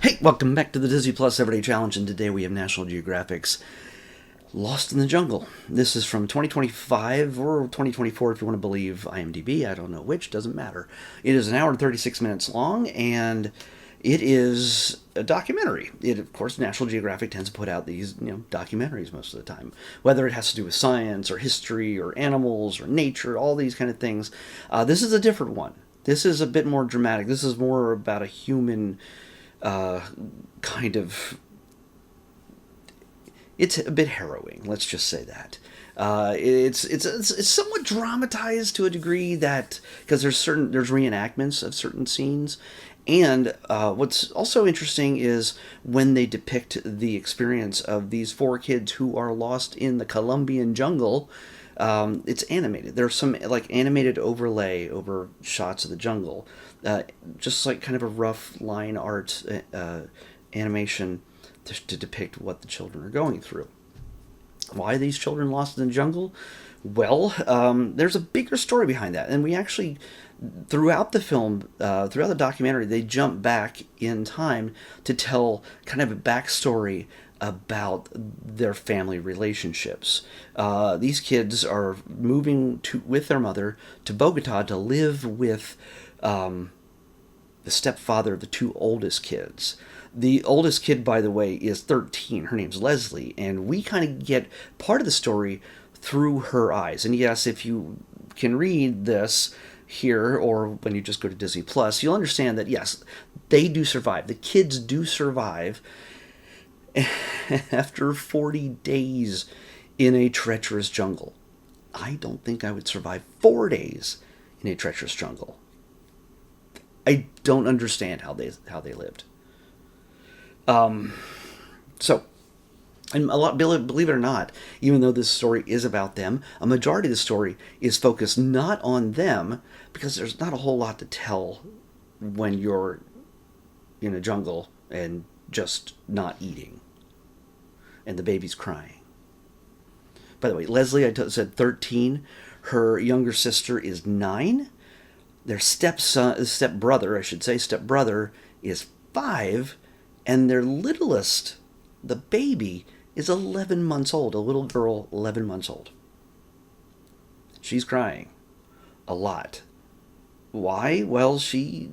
Hey, welcome back to the Disney Plus Everyday Challenge, and today we have National Geographic's Lost in the Jungle. This is from 2025 or 2024 if you want to believe IMDb. I don't know which, doesn't matter. It is an hour and 36 minutes long, and it is a documentary. Of course, National Geographic tends to put out these, documentaries most of the time, whether it has to do with science or history or animals or nature, all these kind of things. This is a different one. This is a bit more dramatic. This is more about a human kind of. It's a bit harrowing. Let's just say that. It's somewhat dramatized to a degree that because there's reenactments of certain scenes, and what's also interesting is when they depict the experience of these four kids who are lost in the Colombian jungle. It's animated. There's some like animated overlay over shots of the jungle, just like kind of a rough line art animation to depict what the children are going through. Why are these children lost in the jungle? Well, there's a bigger story behind that, and we actually, throughout the film, throughout the documentary, they jump back in time to tell kind of a backstory about their family relationships. These kids are moving with their mother to Bogota to live with the stepfather of the two oldest kids. The oldest kid, by the way, is 13. Her name's Leslie, and we kind of get part of the story through her eyes. And yes, if you can read this here or when you just go to Disney Plus, you'll understand that yes, they do survive. The kids do survive after 40 days in a treacherous jungle. I don't think I would survive 4 days in a treacherous jungle. I don't understand how they lived. So, and a lot, believe it or not, even though this story is about them, a majority of the story is focused not on them because there's not a whole lot to tell when you're in a jungle and just not eating and the baby's crying. By the way, Leslie, said 13. Her younger sister is 9. Their stepbrother is 5. And their littlest, the baby, is 11 months old. A little girl, 11 months old. She's crying a lot. Why? Well, she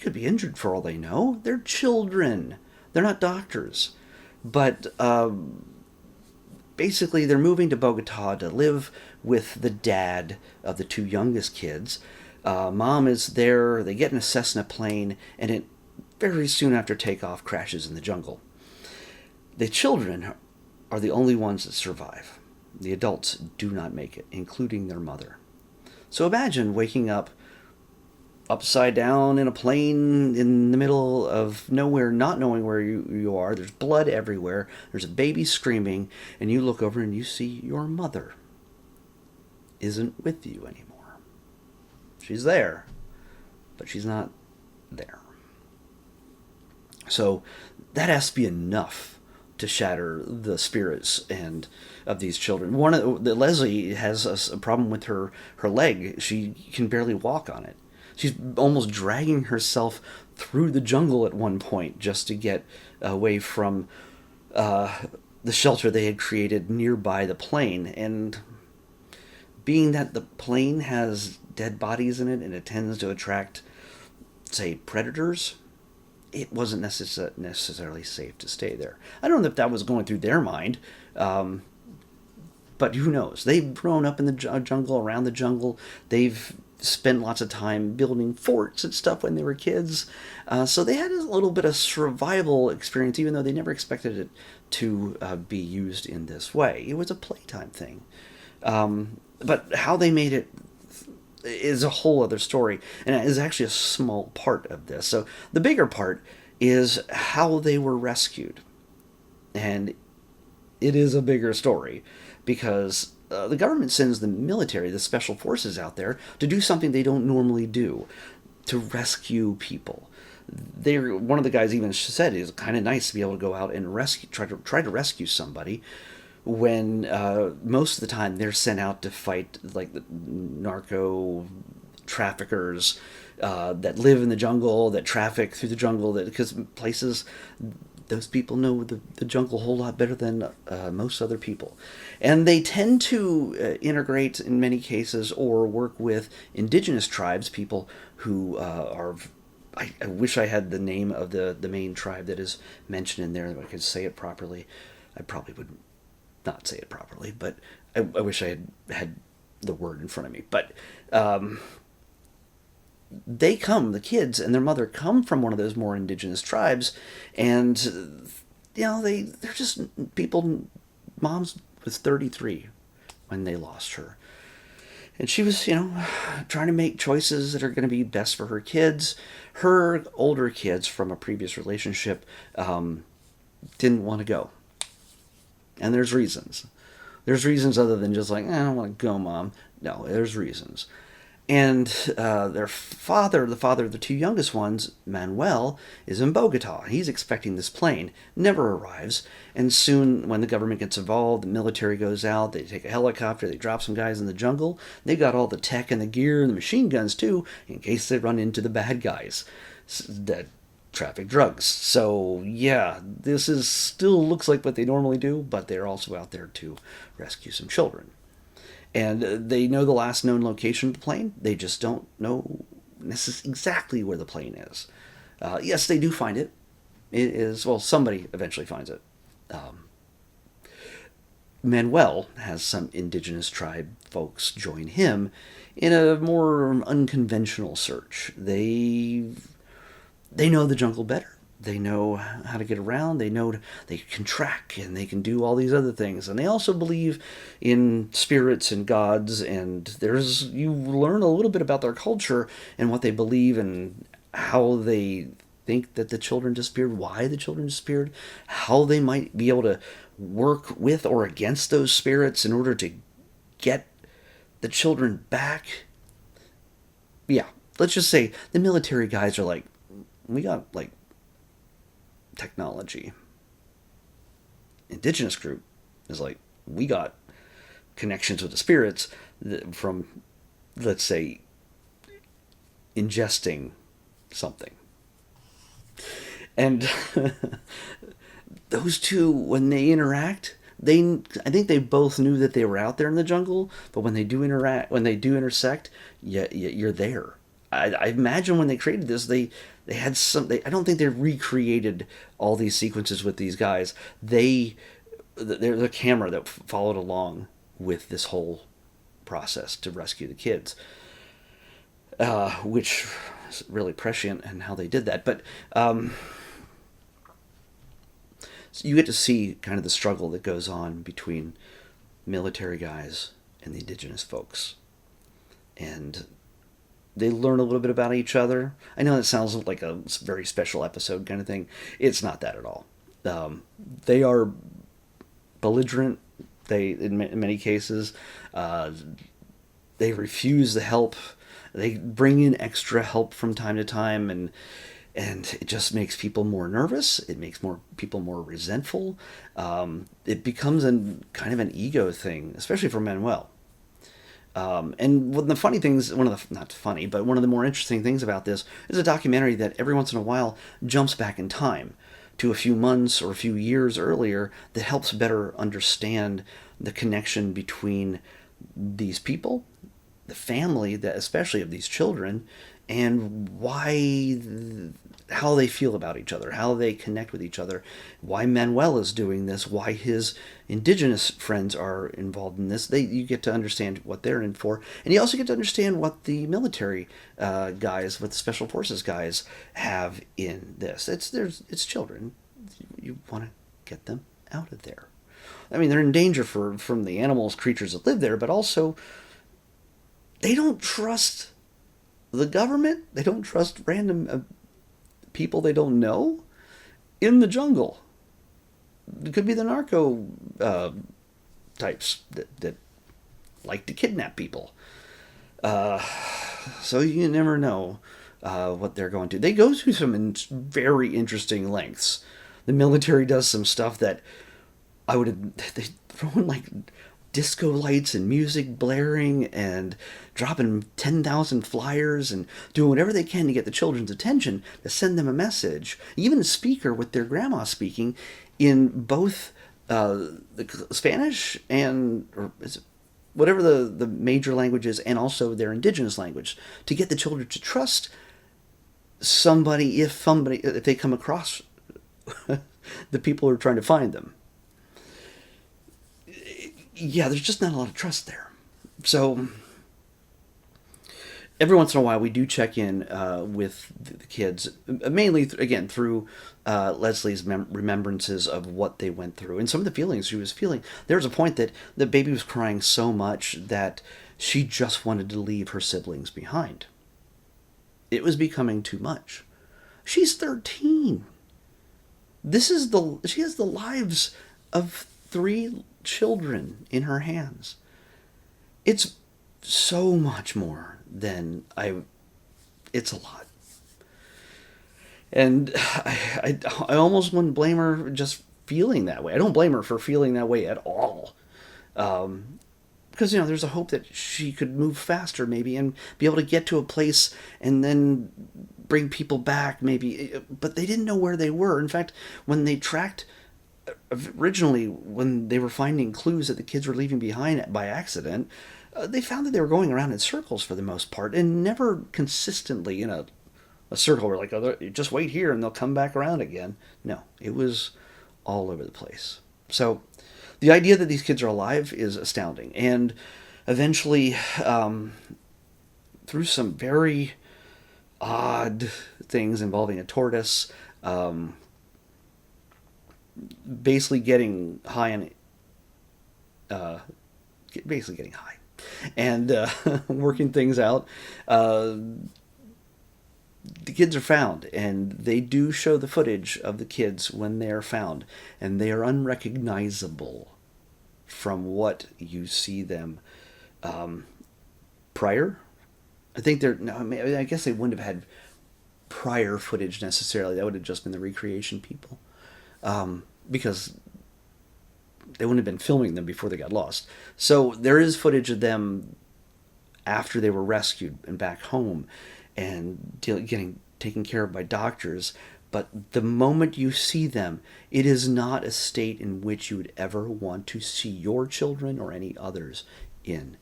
could be injured for all they know. They're children. They're not doctors. But basically, they're moving to Bogota to live with the dad of the two youngest kids. Mom is there. They get in a Cessna plane, and it very soon after takeoff crashes in the jungle. The children are the only ones that survive. The adults do not make it, including their mother. So imagine waking up upside down in a plane in the middle of nowhere, not knowing where you are. There's blood everywhere. There's a baby screaming, and you look over and you see your mother isn't with you anymore. She's there, but she's not there. So that has to be enough to shatter the spirits and of these children. Leslie has a problem with her leg. She can barely walk on it. She's almost dragging herself through the jungle at one point just to get away from the shelter they had created nearby the plane. And being that the plane has dead bodies in it and it tends to attract, say, predators, it wasn't necessarily safe to stay there. I don't know if that was going through their mind, but who knows? They've grown up in the jungle, around the jungle. They've spent lots of time building forts and stuff when they were kids. So they had a little bit of survival experience, even though they never expected it to be used in this way. It was a playtime thing. But how they made it is a whole other story, and it is actually a small part of this. So the bigger part is how they were rescued, and it is a bigger story because the government sends the military, the special forces out there to do something they don't normally do, to rescue people. One of the guys even said it's kind of nice to be able to go out and try to rescue somebody when most of the time they're sent out to fight like the narco traffickers that live in the jungle, that traffic through the jungle, that because places those people know the jungle a whole lot better than most other people. And they tend to integrate in many cases or work with indigenous tribes, people who are. I wish I had the name of the main tribe that is mentioned in there, that I could say it properly. I probably would not say it properly, but I wish I had the word in front of me. But the kids and their mother come from one of those more indigenous tribes, and they're just people. Mom's was 33 when they lost her, and she was trying to make choices that are going to be best for her kids. Her older kids from a previous relationship didn't want to go, and there's reasons. There's reasons other than just like, I don't want to go, Mom. No, there's reasons. And their father, the father of the two youngest ones, Manuel, is in Bogota. He's expecting this plane, never arrives. And soon, when the government gets involved, the military goes out, they take a helicopter, they drop some guys in the jungle. They got all the tech and the gear and the machine guns, too, in case they run into the bad guys that traffic drugs. So, yeah, this is still looks like what they normally do, but they're also out there to rescue some children. And they know the last known location of the plane. They just don't know exactly where the plane is. Yes, they do find it. It is, well, somebody eventually finds it. Manuel has some indigenous tribe folks join him in a more unconventional search. They know the jungle better. They know how to get around. They know they can track and they can do all these other things. And they also believe in spirits and gods. And you learn a little bit about their culture and what they believe and how they think that the children disappeared, why the children disappeared, how they might be able to work with or against those spirits in order to get the children back. Yeah, let's just say the military guys are like, we got like technology. Indigenous group is like, we got connections with the spirits from, let's say, ingesting something. And those two, when they interact, I think they both knew that they were out there in the jungle, but when they do intersect, you're there. I imagine when they created this, they had I don't think they recreated all these sequences with these guys. They're the camera that followed along with this whole process to rescue the kids, which is really prescient in how they did that. But so you get to see kind of the struggle that goes on between military guys and the indigenous folks, and they learn a little bit about each other. I know that sounds like a very special episode kind of thing. It's not that at all. They are belligerent. In many cases, they refuse the help. They bring in extra help from time to time, and it just makes people more nervous. It makes people more resentful. It becomes kind of an ego thing, especially for Manuel. And one of the funny things, not funny, but one of the more interesting things about this is a documentary that every once in a while jumps back in time to a few months or a few years earlier that helps better understand the connection between these people, the family, that especially of these children, and how they feel about each other, how they connect with each other, why Manuel is doing this, why his indigenous friends are involved in this. You get to understand what they're in for, and you also get to understand what the military guys, what the special forces guys have in this. It's children. You want to get them out of there. I mean, they're in danger from the animals, creatures that live there, but also they don't trust the government. They don't trust random people they don't know in the jungle. It could be the narco types that like to kidnap people. So you never know what they're going to. They go through some very interesting lengths. The military does some stuff that they throw in like disco lights and music blaring and dropping 10,000 flyers and doing whatever they can to get the children's attention, to send them a message. Even a speaker with their grandma speaking in both the Spanish and, or is it, whatever the major language is, and also their indigenous language, to get the children to trust somebody if they come across the people who are trying to find them. Yeah, there's just not a lot of trust there. So every once in a while, we do check in with the kids, mainly again through Leslie's remembrances of what they went through and some of the feelings she was feeling. There was a point that the baby was crying so much that she just wanted to leave her siblings behind. It was becoming too much. She's 13. She has the lives of 3 children in her hands. It's so much more than it's a lot. And I almost wouldn't blame her just feeling that way. I don't blame her for feeling that way at all. Because, there's a hope that she could move faster maybe and be able to get to a place and then bring people back maybe. But they didn't know where they were. In fact, when they tracked, originally when they were finding clues that the kids were leaving behind by accident, they found that they were going around in circles for the most part and never consistently in a circle where like, oh, just wait here and they'll come back around again. No, it was all over the place. So the idea that these kids are alive is astounding. And eventually, through some very odd things involving a tortoise, basically getting high and working things out, the kids are found, and they do show the footage of the kids when they are found, and they are unrecognizable from what you see them prior. I think I guess they wouldn't have had prior footage necessarily. That would have just been the recreation people, because they wouldn't have been filming them before they got lost. So there is footage of them after they were rescued and back home and getting taken care of by doctors. But the moment you see them, it is not a state in which you would ever want to see your children or any others in.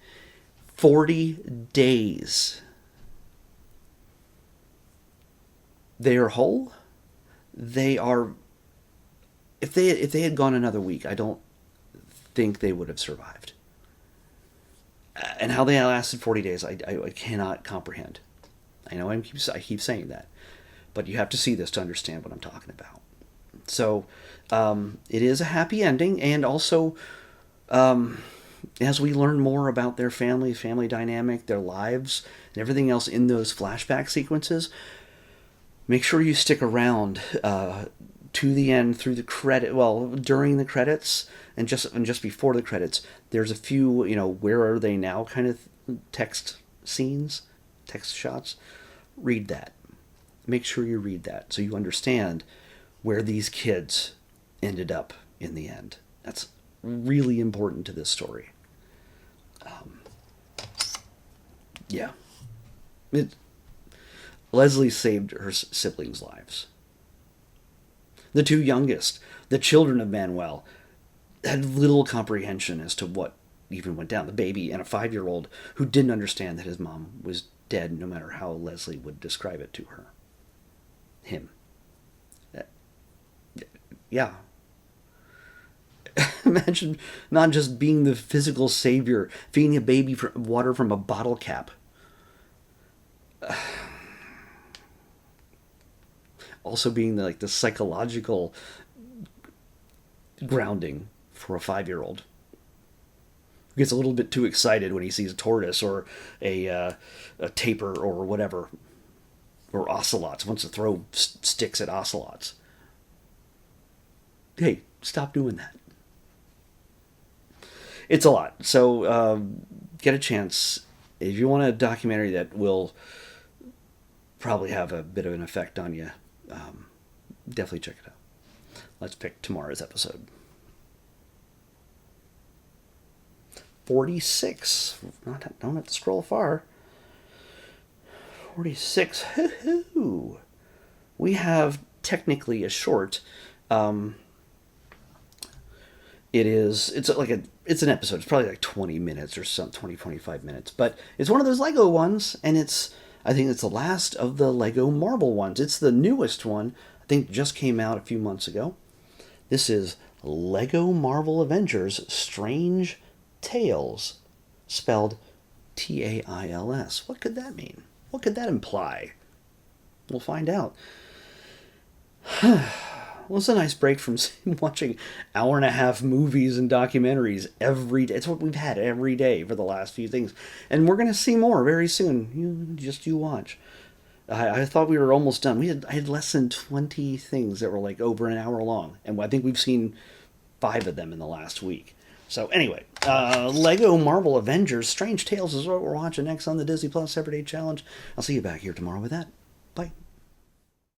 40 days. They are whole. They are... If they had gone another week, I don't think they would have survived. And how they lasted 40 days, I cannot comprehend. I know I keep saying that, but you have to see this to understand what I'm talking about. So it is a happy ending, and also as we learn more about their family dynamic, their lives, and everything else in those flashback sequences, make sure you stick around to the end through the during the credits and just before the credits. There's a few, where are they now kind of text shots. Read that. Make sure you read that so you understand where these kids ended up in the end. That's really important to this story. Leslie saved her siblings' lives. The 2 youngest, the children of Manuel, had little comprehension as to what even went down. The baby and a 5-year-old who didn't understand that his mom was dead, no matter how Leslie would describe it to him. Yeah. Imagine not just being the physical savior, feeding a baby water from a bottle cap. Also being the psychological grounding for a 5-year-old. Who gets a little bit too excited when he sees a tortoise or a tapir or whatever. Or ocelots. Wants to throw sticks at ocelots. Hey, stop doing that. It's a lot. So get a chance. If you want a documentary that will probably have a bit of an effect on you, definitely check it out. Let's pick tomorrow's episode. 46. Don't have to scroll far. 46. Hoo-hoo. We have technically a short. It's an episode. It's probably like 20 minutes or some 20, 25 minutes. But it's one of those Lego ones, and I think it's the last of the Lego Marvel ones. It's the newest one. I think just came out a few months ago. This is Lego Marvel Avengers Strange Tales, spelled Tails. What could that mean? What could that imply? We'll find out. Well, it's a nice break from watching hour and a half movies and documentaries every day. It's what we've had every day for the last few things. And we're going to see more very soon. You watch. I thought we were almost done. I had less than 20 things that were like over an hour long. And I think we've seen 5 of them in the last week. So anyway, Lego Marvel Avengers Strange Tales is what we're watching next on the Disney Plus Everyday Challenge. I'll see you back here tomorrow with that.